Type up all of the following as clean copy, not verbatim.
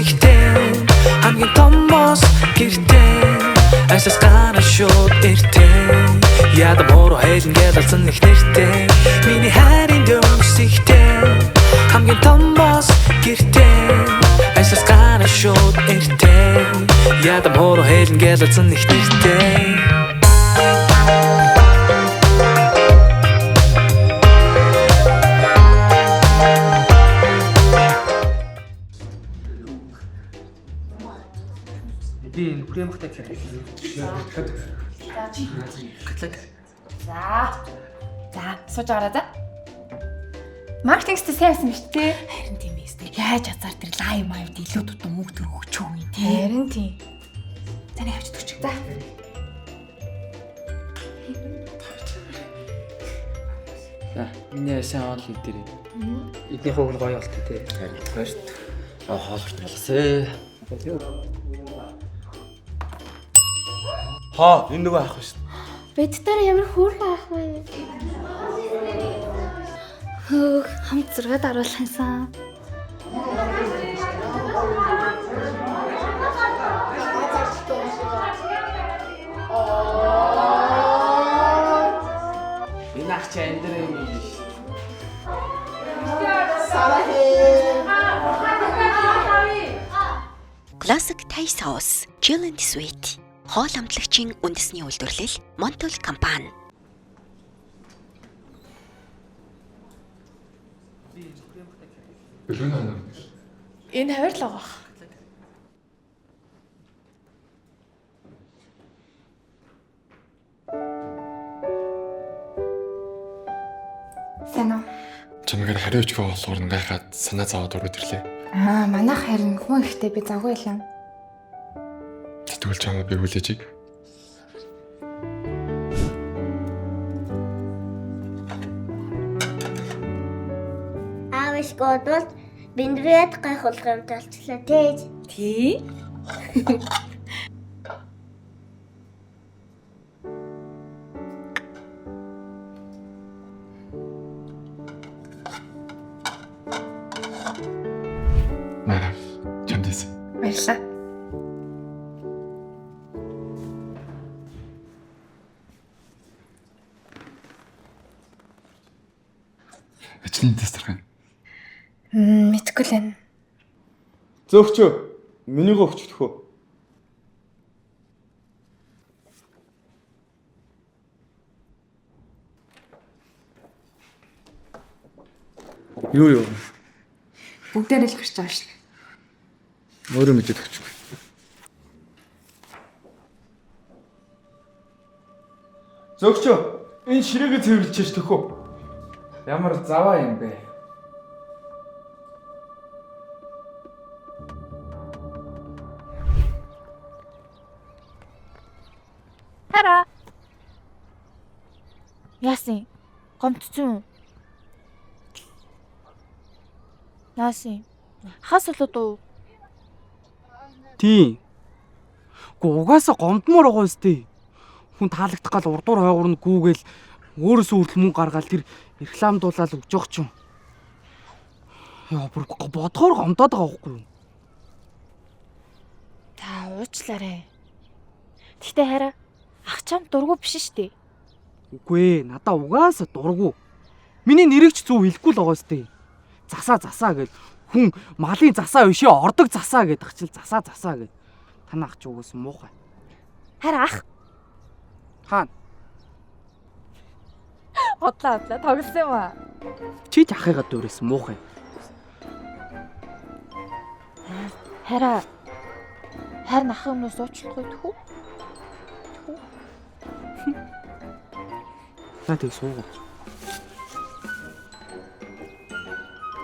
өмсөхтэй хамгийн том бос гэртээ ажлаас гараа шууд иртээ ядам ороо хэлэн гэлэлцэн их нэртэй миний хайрын өмсөхтэй хамгийн том бос гэртээ ажлаас гараа шууд иртээ ядам ороо хэлэн гэлэлцэн их нэртэй Би энэ премхтай хэлээ. Гатлаг. За, сууж аваарай за. Маркетингстэй сайсан биш үү? Харин тийм ээ сте. Яаж азар тэр лайв майвд илүү тутам үг төр өгч юу юм те. Харин тийм. Таны авч өгч. За. За, миний сайн оол идэрээ. Эдний хог нь гоё болтой те. Харин гоё шүү дээ. Хоолт талсаа. Хаа, энэ нөгөө ах шүү дээ. Бед дээр ямар хөөрхөн ах вэ? Хөөх, хамт 6 даруулсан. Энэ ах чи андэр юм биш. Classic Thai sauce, chill and sweet. Хоол амтлагчийн үндэсний үйлдвэрлэл Монтул компани. Энэ хавирлаа баг. Сайн уу? Чамайг хариуцгүй болохоор гайхаад санаа зовоод өрөөд ирлээ. Манайх харин хүн ихтэй би завгүй л юм. Тэгвэл чамаа би хүлээж ийг. Аавш годвол биндрээд гайхуулах юм талчлаа тээж. Тий? Маа, чамдээс. Баярлаа. Ажлын дастрах юм. Мэдгүй л байна. Зөөгчөө, минийгөө өгчлөх үү? Юу? Бүгдээр л гэрч байгаа шүү. Өөрөө мэдээд өгчих. Зөөгчөө, энэ ширээгээ цэвэрлэж төхөө. Ямар заваа юм бэ? Хара. Яасан? Гомдсон. Яасан? Хас болоод уу? Тийм. Гэхдээ угаасаа гомдмоор байгаа үстэй. Хүн таалагдах гал урдуур хойгорн гүүгээл өөрөөсөө хүртэл мөнгө гаргаад тэр рекламдуулаад өгч явах ч юм. Яа бүр бодохоор гомдоод байгаа байхгүй юу? Та уучлаарай. Гэтэ хараа ах чам дургу биш шүү дээ. Үгүй ээ, надаа угаасаа дургу. Миний нэрийг ч зөв хэлэхгүй л байгаа үстэй. Засаа гэд хүн малын засаа бишээ ордог засаа гэдэг ачил засаа гэд. Таны ах ч угаас муухай. Хараа ах. Хаана? Бодлоо тоглосон юм аа. Чи ч ахыгаа дөөрөөс муухай. Хараа. Харин ахын өмнөөс уучлахгүй тхүү. Наа тэг суугаа.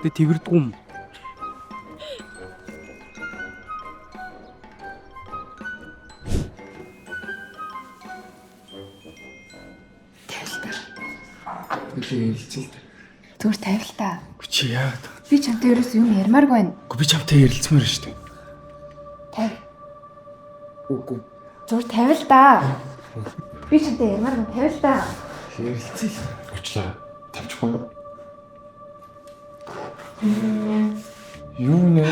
Тэ тэрдгүү юм. Зүгээр тавил та. Чи яагаад? Би чамтай ерөөс юм ярмааргүй байна. Гэхдээ би чамтай ярилцмаар шүү дээ. Тав. Үгүй. Зүгээр тавил та. Би чамтай ярмааргүй тавил та. Ярилцъя. Очлаа. Тавчихгүй. Юу нэ?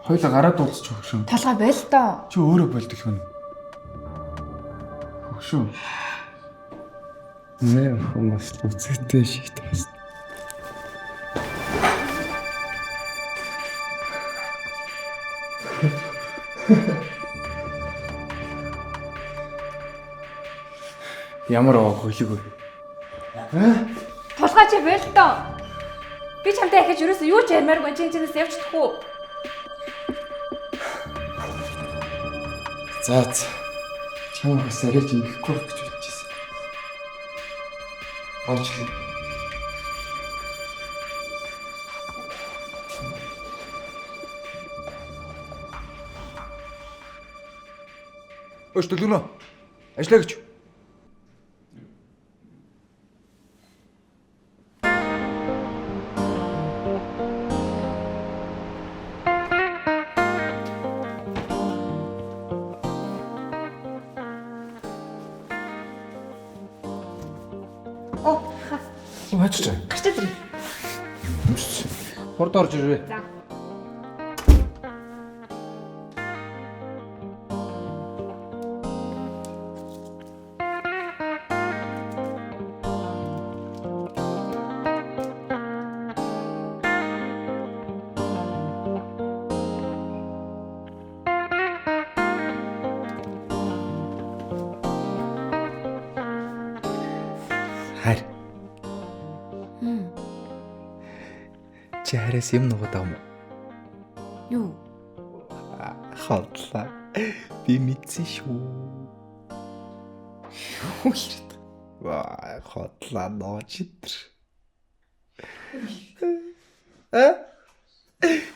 Хоёлаа гараад дуудчих хөгшөө. Талгаа байл л доо. Чи өөрөө болдог хүн. Хөгшөө. Нэр хүмүүс үцэтэй шиг тас. Ямар хөлөг вэ? Толгой чи байл л доо. Би чамтай ахиж юусэн юу ч ярмааргүй чинээс явчихдах уу? За. Чамаас арайч ингэхгүй гэж бодчихсон. Онцлог. Өстөлгөнө. Ажлаа гэж. Хаач. Гарчаад ирээ. Хурд орж ирвэ. За. Хайр. Чи хараас юм нугаад байгаа юм уу? Юу? Хотлаа. Би мэдсэн шүү. Юу хэрэг? Ваа, хотлаа нооч итэр.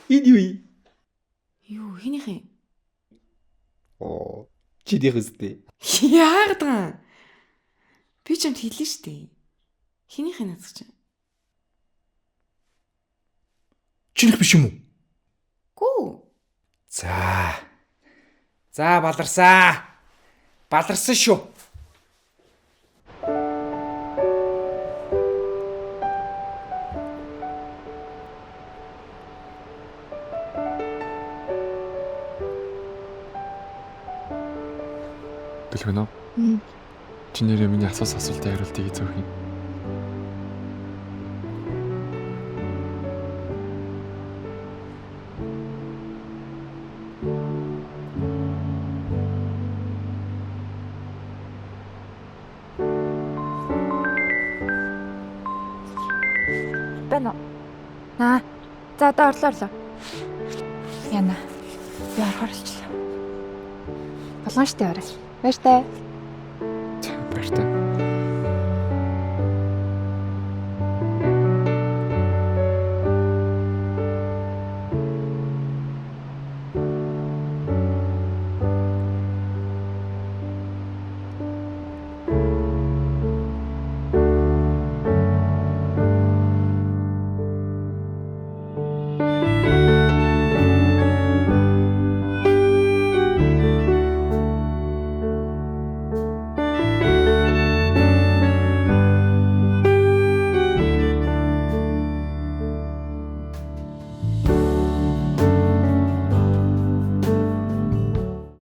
Идиуи. Юу хинийх юм? Оо, чидих үстэй. Яагаад гэн? Би ч юм хэлнэ штэ. Хинийх нь назах чинь? Чиний биш юм уу? Гүү. За. За баларсаа. Баларсан шүү. Дэлгэнэ. Чи нэрээ миний асуултыг хариултыг эзөөх юм. Бэнэ. За одоо орлоо. Яна. Би орохоор болчихлоо. Болгоно штэ орой. Баяр таа.